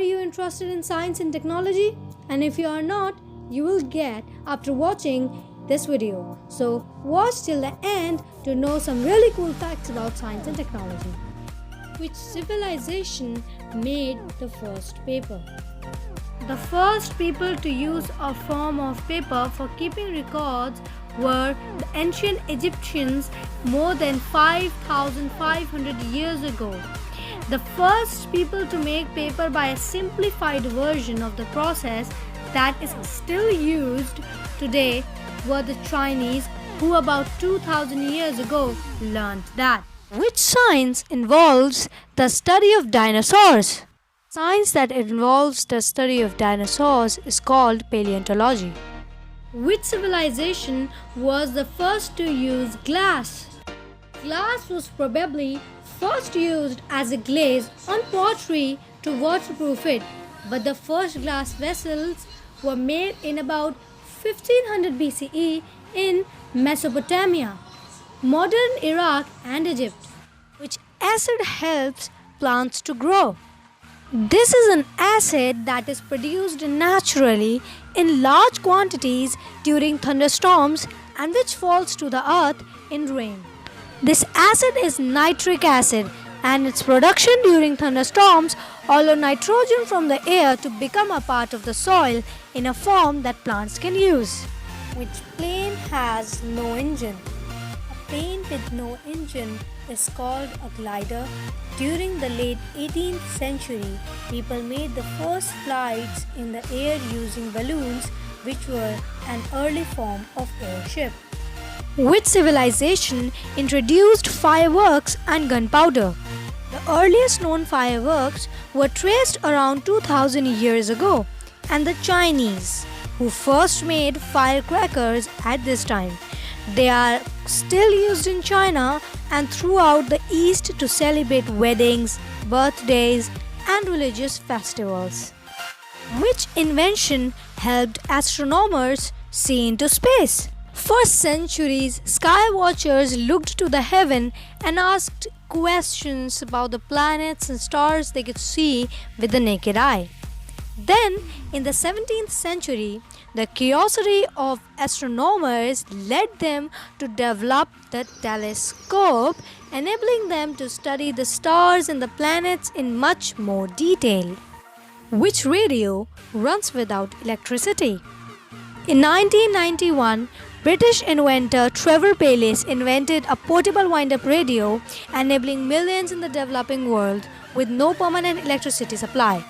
you interested in science and technology? And if you are not, you will get after watching this video. So watch till the end to know some really cool facts about science and technology. Which civilization made the first paper? The first people to use a form of paper for keeping records were the ancient Egyptians more than 5,500 years ago. The first people to make paper by a simplified version of the process that is still used today were the Chinese, who about 2,000 years ago learned that. Which science involves the study of dinosaurs? Science that involves the study of dinosaurs is called paleontology. Which civilization was the first to use glass? Glass was probably first used as a glaze on pottery to waterproof it, but the first glass vessels were made in about 1500 BCE in Mesopotamia, modern Iraq and Egypt. Which acid helps plants to grow? This is an acid that is produced naturally in large quantities during thunderstorms and which falls to the earth in rain. This acid is nitric acid, and its production during thunderstorms allow nitrogen from the air to become a part of the soil in a form that plants can use. Which plane has no engine? A plane with no engine is called a glider. During the late 18th century, people made the first flights in the air using balloons, which were an early form of airship. Which civilization introduced fireworks and gunpowder? The earliest known fireworks were traced around 2000 years ago, and the Chinese, who first made firecrackers at this time. They are still used in China and throughout the East to celebrate weddings, birthdays, and religious festivals. Which invention helped astronomers see into space? For centuries, sky watchers looked to the heaven and asked questions about the planets and stars they could see with the naked eye. Then, in the 17th century, the curiosity of astronomers led them to develop the telescope, enabling them to study the stars and the planets in much more detail. Which radio runs without electricity? In 1991, British inventor Trevor Bayliss invented a portable wind-up radio, enabling millions in the developing world with no permanent electricity supply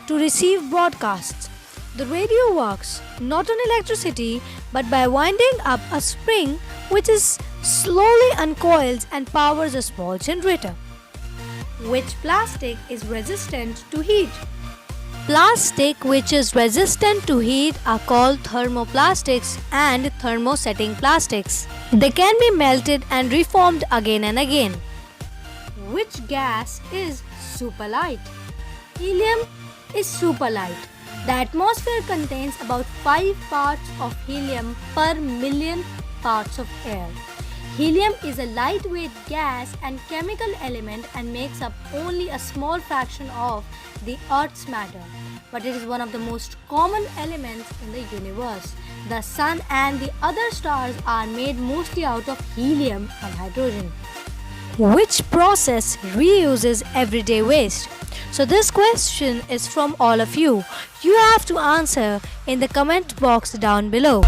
to receive broadcasts. The radio works not on electricity but by winding up a spring which is slowly uncoils and powers a small generator. Which plastic is resistant to heat? Plastic which is resistant to heat are called thermoplastics and thermosetting plastics. They can be melted and reformed again and again. Which gas is super light? Helium is super light. The atmosphere contains about 5 parts of helium per million parts of air. Helium is a lightweight gas and chemical element and makes up only a small fraction of the Earth's matter. But it is one of the most common elements in the universe. The Sun and the other stars are made mostly out of helium and hydrogen. Which process reuses everyday waste? So this question is from all of you. You have to answer in the comment box down below.